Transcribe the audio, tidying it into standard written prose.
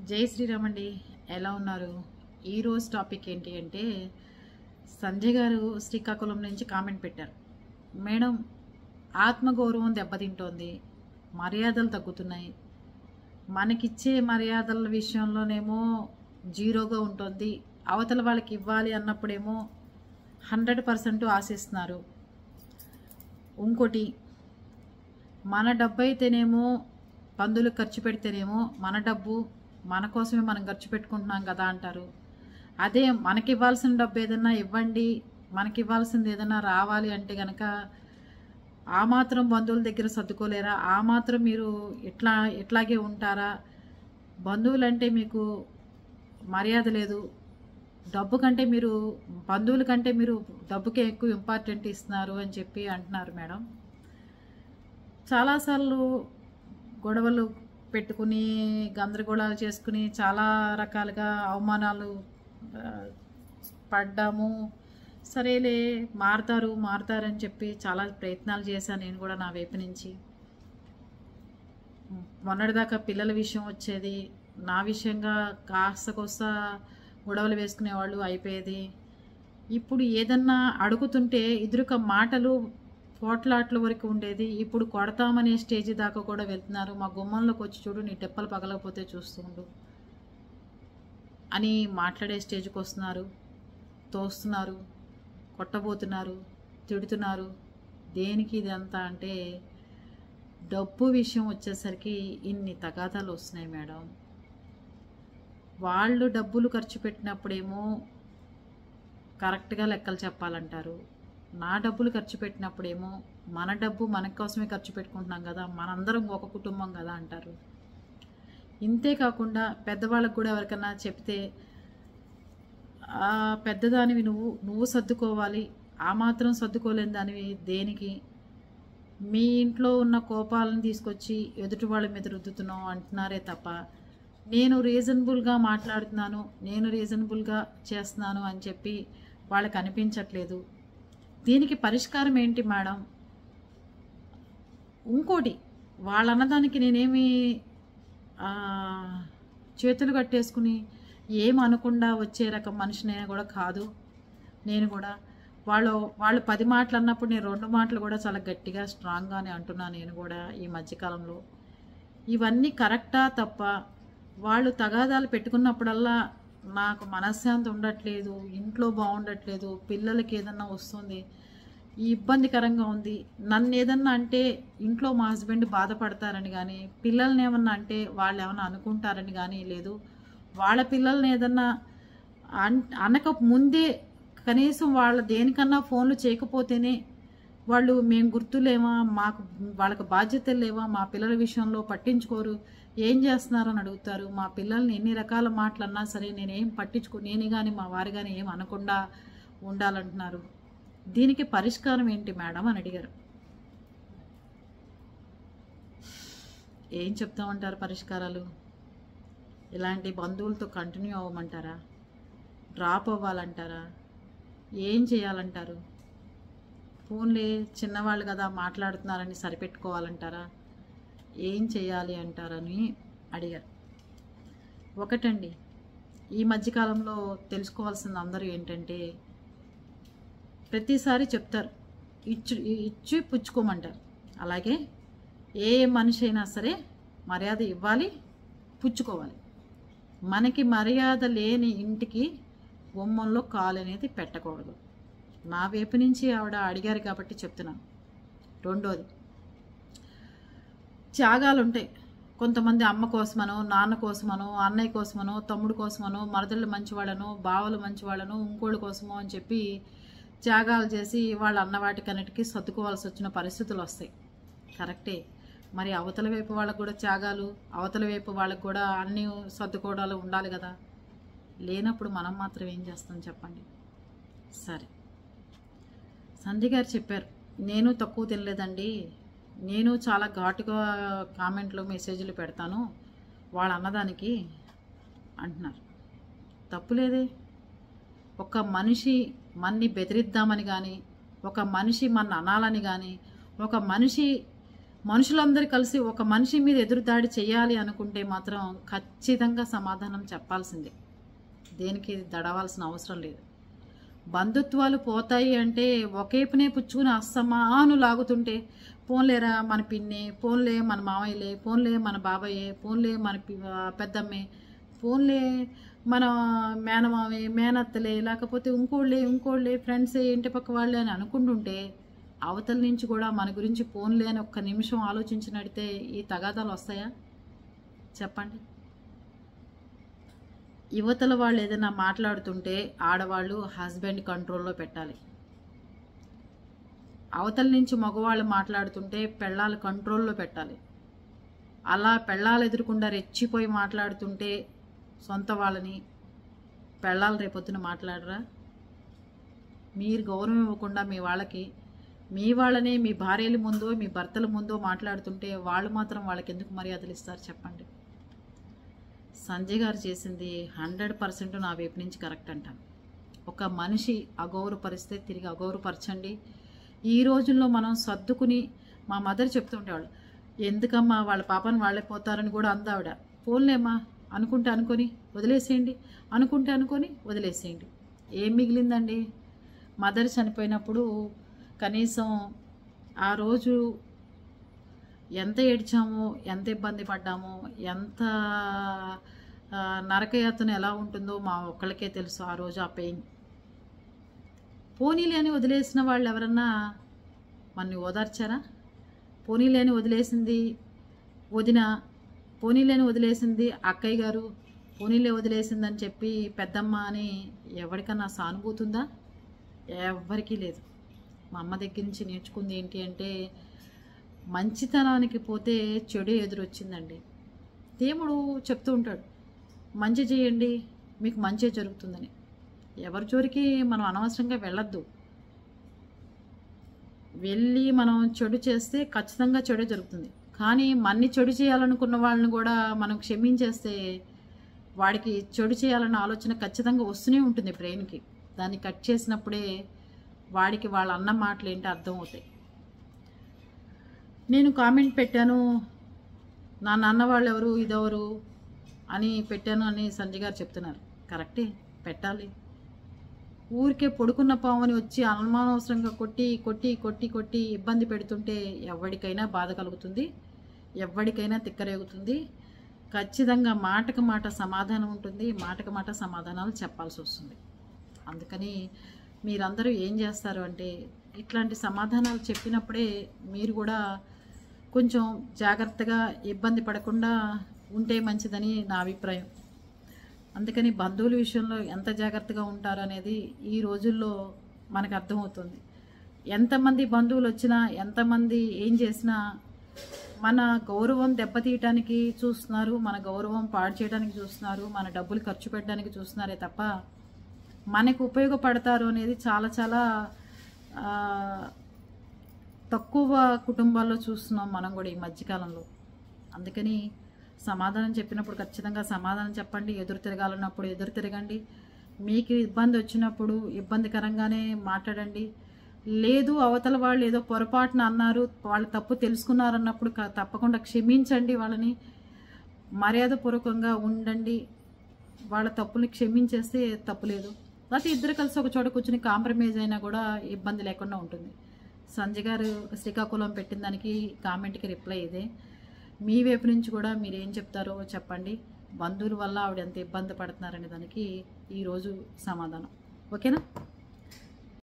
జై శ్రీరామ్ అండి. ఎలా ఉన్నారు? ఈరోజు టాపిక్ ఏంటి అంటే, సంజయ్ గారు శ్రీకాకుళం నుంచి కామెంట్ పెట్టారు. మేడం, ఆత్మగౌరవం దెబ్బతింటోంది, మర్యాదలు తగ్గుతున్నాయి, మనకిచ్చే మర్యాదల విషయంలోనేమో జీరోగా ఉంటుంది, అవతల వాళ్ళకి ఇవ్వాలి అన్నప్పుడేమో 100% ఆశిస్తున్నారు. ఇంకోటి, మన డబ్బు అయితేనేమో పందులకు ఖర్చు పెడితేనేమో మన డబ్బు మన కోసమే మనం ఖర్చు పెట్టుకుంటున్నాం కదా అంటారు. అదే మనకి ఇవ్వాల్సిన డబ్బు ఏదన్నా ఇవ్వండి, మనకి ఇవ్వాల్సింది ఏదన్నా రావాలి అంటే కనుక ఆ మాత్రం బంధువుల దగ్గర సర్దుకోలేరా? ఆ మాత్రం మీరు ఎట్లాగే ఉంటారా? బంధువులంటే మీకు మర్యాద లేదు, డబ్బు కంటే మీరు బంధువుల కంటే మీరు డబ్బుకే ఎక్కువ ఇంపార్టెంట్ ఇస్తున్నారు అని చెప్పి అంటున్నారు. మేడం, చాలాసార్లు గొడవలు పెట్టుకుని గందరగోళాలు చేసుకుని చాలా రకాలుగా అవమానాలు పడ్డాము. సరేలే, మారుతారని చెప్పి చాలా ప్రయత్నాలు చేశాను నేను కూడా నా వైపు నుంచి. మొన్నటిదాకా పిల్లల విషయం వచ్చేది, నా విషయంగా కాస్త కోస్త గొడవలు వేసుకునేవాళ్ళు, అయిపోయేది. ఇప్పుడు ఏదన్నా అడుగుతుంటే ఎదురుక మాటలు పోట్లాట్ల వరకు ఉండేది, ఇప్పుడు కొడతామనే స్టేజ్ దాకా కూడా వెళ్తున్నారు. మా గుమ్మంలోకి వచ్చి చూడు, నీ టెప్పలు పగలకపోతే చూస్తుండు అని మాట్లాడే స్టేజ్కి వస్తున్నారు. తోస్తున్నారు, కొట్టబోతున్నారు, తిడుతున్నారు. దేనికి ఇదంతా అంటే డబ్బు విషయం వచ్చేసరికి ఇన్ని తగాదాలు వస్తున్నాయి. మేడం, వాళ్ళు డబ్బులు ఖర్చు పెట్టినప్పుడేమో కరెక్ట్గా లెక్కలు చెప్పాలంటారు, నా డబ్బులు ఖర్చు పెట్టినప్పుడేమో మన డబ్బు మన కోసమే ఖర్చు పెట్టుకుంటున్నాం కదా, మనందరం ఒక కుటుంబం కదా అంటారు. ఇంతే కాకుండా పెద్దవాళ్ళకు కూడా ఎవరికైనా చెప్తే పెద్దదానివి నువ్వు సర్దుకోవాలి, ఆ మాత్రం సర్దుకోలేని దానివి దేనికి, మీ ఇంట్లో ఉన్న కోపాలను తీసుకొచ్చి ఎదుటి వాళ్ళ మీద రుద్దుతున్నావు అంటున్నారే తప్ప, నేను రీజనబుల్గా మాట్లాడుతున్నాను, నేను రీజనబుల్గా చేస్తున్నాను అని చెప్పి వాళ్ళకి అనిపించట్లేదు. దీనికి పరిష్కారం ఏంటి మేడం? ఇంకోటి, వాళ్ళన్నదానికి నేనేమి చేతులు కట్టేసుకుని ఏమనకుండా వచ్చే రకం మనిషినే కూడా కాదు. నేను కూడా వాళ్ళు 10 మాటలు అన్నప్పుడు నేను 2 మాటలు కూడా చాలా గట్టిగా స్ట్రాంగ్గానే అంటున్నాను. నేను కూడా ఈ మధ్యకాలంలో ఇవన్నీ కరెక్టా తప్ప? వాళ్ళు తగాదాలు పెట్టుకున్నప్పుడల్లా నాకు మనశ్శాంతి ఉండట్లేదు, ఇంట్లో బాగుండట్లేదు, పిల్లలకి ఏదన్నా వస్తుంది, ఈ ఇబ్బందికరంగా ఉంది, నన్ను ఏదన్నా అంటే ఇంట్లో మా హస్బెండ్ బాధపడతారని కానీ, పిల్లల్ని ఏమన్నా అంటే వాళ్ళు ఏమన్నా అనుకుంటారని కానీ లేదు, వాళ్ళ పిల్లల్ని ఏదన్నా అనక ముందే కనీసం వాళ్ళ దేనికన్నా ఫోన్లు చేయకపోతేనే వాళ్ళు మేము గుర్తులేమా, వాళ్ళకి బాధ్యతలు లేవా, మా పిల్లల విషయంలో పట్టించుకోరు, ఏం చేస్తున్నారని అడుగుతారు. మా పిల్లల్ని ఎన్ని రకాల మాటలు అన్నా సరే నేనేం నేను కానీ మా వారు కానీ ఏం అనకుండా ఉండాలంటున్నారు. దీనికి పరిష్కారం ఏంటి మేడం అని అడిగారు. ఏం చెప్తామంటారు పరిష్కారాలు? ఇలాంటి బంధువులతో కంటిన్యూ అవ్వమంటారా? డ్రాప్ అవ్వాలంటారా? ఏం చేయాలంటారు? ఫోన్లే చిన్నవాళ్ళు కదా మాట్లాడుతున్నారని సరిపెట్టుకోవాలంటారా? ఏం చేయాలి అంటారని అడిగారు. ఒకటండి, ఈ మధ్యకాలంలో తెలుసుకోవాల్సిన అందరూ ఏంటంటే, ప్రతిసారి చెప్తారు ఇచ్చి పుచ్చుకోమంటారు. అలాగే ఏ మనిషి అయినా సరే మర్యాద ఇవ్వాలి, పుచ్చుకోవాలి. మనకి మర్యాద లేని ఇంటికి బొమ్మల్లో కాలు అనేది పెట్టకూడదు. నా వైపు నుంచి ఆవిడ అడిగారు కాబట్టి చెప్తున్నాను. రెండోది, త్యాగాలు ఉంటాయి. కొంతమంది అమ్మ కోసమనో, నాన్న కోసమనో, అన్నయ్య కోసమనో, తమ్ముడు కోసమనో, మరదళ్ళు మంచివాళ్ళనో, బావలు మంచివాళ్ళనో, ఇంకోళ్ళ కోసమో అని చెప్పి త్యాగాలు చేసి వాళ్ళ అన్నవాటికన్నిటికీ సర్దుకోవాల్సి వచ్చిన పరిస్థితులు వస్తాయి. కరెక్టే. మరి అవతల వైపు వాళ్ళకు కూడా త్యాగాలు, అవతల వైపు వాళ్ళకు కూడా అన్నీ సర్దుకోవడాలు ఉండాలి కదా. లేనప్పుడు మనం మాత్రం ఏం చేస్తాం చెప్పండి? సరే, సంజయ్ గారు చెప్పారు, నేను తక్కువ తినలేదండి, నేను చాలా ఘాటుగా కామెంట్లు మెసేజ్లు పెడతాను వాళ్ళ అన్నదానికి అంటున్నారు. తప్పులేదే. ఒక మనిషి మన్ని బెదిరిద్దామని కానీ, ఒక మనిషి మన అనాలని కానీ, ఒక మనిషి మనుషులందరూ కలిసి ఒక మనిషి మీద ఎదురుదాడి చేయాలి అనుకుంటే మాత్రం ఖచ్చితంగా సమాధానం చెప్పాల్సిందే. దేనికి దడవాల్సిన అవసరం లేదు. బంధుత్వాలు పోతాయి అంటే ఒకేపునే పుచ్చుకుని అస్తమాను లాగుతుంటే, పోన్లేరా మన పిన్నే, పోన్లే మన మామయ్యలే, పోన్లే మన బాబాయే, పోన్లే మన పెద్దమ్మే, పోన్లే మన మేనమామే, మేనత్తలే, లేకపోతే ఇంకోళ్ళే ఫ్రెండ్సే, ఇంటి పక్క వాళ్ళే అని అనుకుంటుంటే అవతల నుంచి కూడా మన గురించి పోన్లే అని ఒక్క నిమిషం ఆలోచించినడితే ఈ తగాదాలు వస్తాయా చెప్పండి? యువతల వాళ్ళు ఏదైనా మాట్లాడుతుంటే ఆడవాళ్ళు హస్బెండ్ కంట్రోల్లో పెట్టాలి. అవతల నుంచి మగవాళ్ళు మాట్లాడుతుంటే పెళ్ళాలు కంట్రోల్లో పెట్టాలి. అలా పెళ్ళాలు ఎదురకుండా రెచ్చిపోయి మాట్లాడుతుంటే సొంత వాళ్ళని పెళ్ళాలు రేపొద్దున మాట్లాడరా? మీరు గౌరవం ఇవ్వకుండా మీ వాళ్ళనే మీ భార్యల ముందో మీ భర్తల ముందో మాట్లాడుతుంటే వాళ్ళు మాత్రం వాళ్ళకి ఎందుకు మర్యాదలు ఇస్తారు చెప్పండి? సంజయ్ గారు చేసింది 100% నా వైపు నుంచి కరెక్ట్ అంటాను. ఒక మనిషి అగౌరవపరిస్తే తిరిగి అగౌరవపరచండి. ఈ రోజుల్లో మనం సర్దుకుని, మా మదర్ చెప్తుండేవాళ్ళు, ఎందుకమ్మా వాళ్ళ పాపని వాళ్ళే పోతారని కూడా అందావిడ. పోన్లేమ్మా అనుకుంటే అనుకొని వదిలేసేయండి. ఏం మిగిలిందండి? మదర్ చనిపోయినప్పుడు కనీసం ఆ రోజు ఎంత ఏడ్చామో, ఎంత ఇబ్బంది పడ్డామో, ఎంత నరకయాతన ఎలా ఉంటుందో మా ఒక్కళ్ళకే తెలుసు ఆ రోజు ఆ పెయిన్. పోనీలేని వదిలేసిన వాళ్ళు ఎవరన్నా మనని ఓదార్చారా? పోనీలేని వదిలేసింది వదిన, పోనీలేని వదిలేసింది అక్కయ్య గారు, పోనీలే వదిలేసిందని చెప్పి పెద్దమ్మ అని ఎవరికన్నా సానుభూతి ఉందా? ఎవ్వరికీ లేదు. మా అమ్మ దగ్గర నుంచి నేర్చుకుంది ఏంటి అంటే, మంచితనానికి పోతే చెడు ఎదురొచ్చిందండి. దేవుడు చెప్తూ ఉంటాడు, మంచి చేయండి మీకు మంచి జరుగుతుందని. ఎవరి జోరికి మనం అనవసరంగా వెళ్ళొద్దు. వెళ్ళి మనం చెడు చేస్తే ఖచ్చితంగా చెడు జరుగుతుంది. కానీ మన్ని చెడు చేయాలనుకున్న వాళ్ళని కూడా మనం క్షమించేస్తే వాడికి చెడు చేయాలన్న ఆలోచన ఖచ్చితంగా వస్తూనే ఉంటుంది బ్రెయిన్కి. దాన్ని కట్ చేసినప్పుడే వాడికి వాళ్ళ అన్న మాటలు ఏంటో అర్థమవుతాయి. నేను కామెంట్ పెట్టాను, నా నాన్న వాళ్ళు ఎవరు ఇదెవరు అని పెట్టాను అని సంజయ్ గారు చెప్తున్నారు. కరెక్టే, పెట్టాలి. ఊరికే పొడుకున్న పాముని వచ్చి అనుమానవసరంగా కొట్టి ఇబ్బంది పెడుతుంటే ఎవరికైనా బాధ కలుగుతుంది, ఎవరికైనా తిక్కరేగుతుంది. ఖచ్చితంగా మాటకు మాట సమాధానం ఉంటుంది, మాటకు మాట సమాధానాలు చెప్పాల్సి వస్తుంది. అందుకని మీరందరూ ఏం చేస్తారు అంటే, ఇట్లాంటి సమాధానాలు చెప్పినప్పుడే మీరు కూడా కొంచెం జాగ్రత్తగా ఇబ్బంది పడకుండా ఉంటే మంచిదని నా అభిప్రాయం. అందుకని బంధువుల విషయంలో ఎంత జాగ్రత్తగా ఉంటారు అనేది ఈ రోజుల్లో మనకు అర్థమవుతుంది. ఎంతమంది బంధువులు వచ్చినా, ఎంతమంది ఏం చేసినా మన గౌరవం దెబ్బతీయటానికి చూస్తున్నారు, మన గౌరవం పాడు చేయడానికి చూస్తున్నారు, మన డబ్బులు ఖర్చు పెట్టడానికి చూస్తున్నారే తప్ప మనకు ఉపయోగపడతారు అనేది చాలా చాలా తక్కువ కుటుంబాల్లో చూస్తున్నాం మనం కూడా ఈ మధ్యకాలంలో. అందుకని సమాధానం చెప్పినప్పుడు ఖచ్చితంగా సమాధానం చెప్పండి. ఎదురు తిరగాలన్నప్పుడు ఎదురు తిరగండి. మీకు ఇబ్బంది వచ్చినప్పుడు ఇబ్బందికరంగానే మాట్లాడండి. లేదు అవతల వాళ్ళు ఏదో పొరపాటున అన్నారు, వాళ్ళు తప్పు తెలుసుకున్నారన్నప్పుడు తప్పకుండా క్షమించండి. వాళ్ళని మర్యాదపూర్వకంగా ఉండండి. వాళ్ళ తప్పుని క్షమించేస్తే తప్పులేదు. లేకపోతే ఇద్దరు కలిసి ఒక చోట కూర్చొని కాంప్రమైజ్ అయినా కూడా ఇబ్బంది లేకుండా ఉంటుంది. సంజయ్ గారు శ్రీకాకుళం పెట్టిన దానికి కామెంట్కి రిప్లై ఇదే. మీ వైపు నుంచి కూడా మీరు ఏం చెప్తారో చెప్పండి. బంధువుల వల్ల ఆవిడ ఎంత ఇబ్బంది పడుతున్నారనే దానికి ఈరోజు సమాధానం. ఓకేనా?